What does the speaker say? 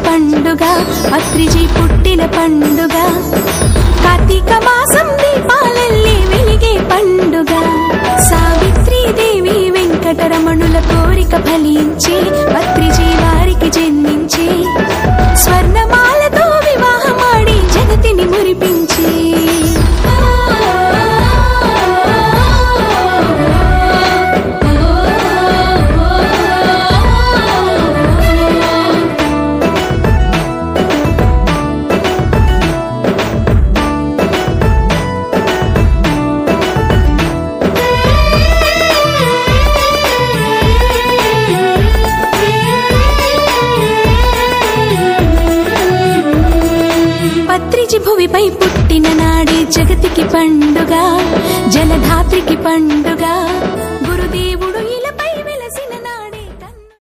పండుగ పత్రిజీ పుట్టిన పండుగ కార్తీక మాసం దీపాలెల్లి వెలిగే పండుగ సావిత్రీదేవి వెంకటరమణుల కోరిక ఫలించి పత్రిజీ వారికి జన్మించి స్వర్ణమాలతో వివాహమాడి జగతిని మురిపించి భువిపై పుట్టిన నాడే జగతికి పండుగ జలధాత్రికి పండుగ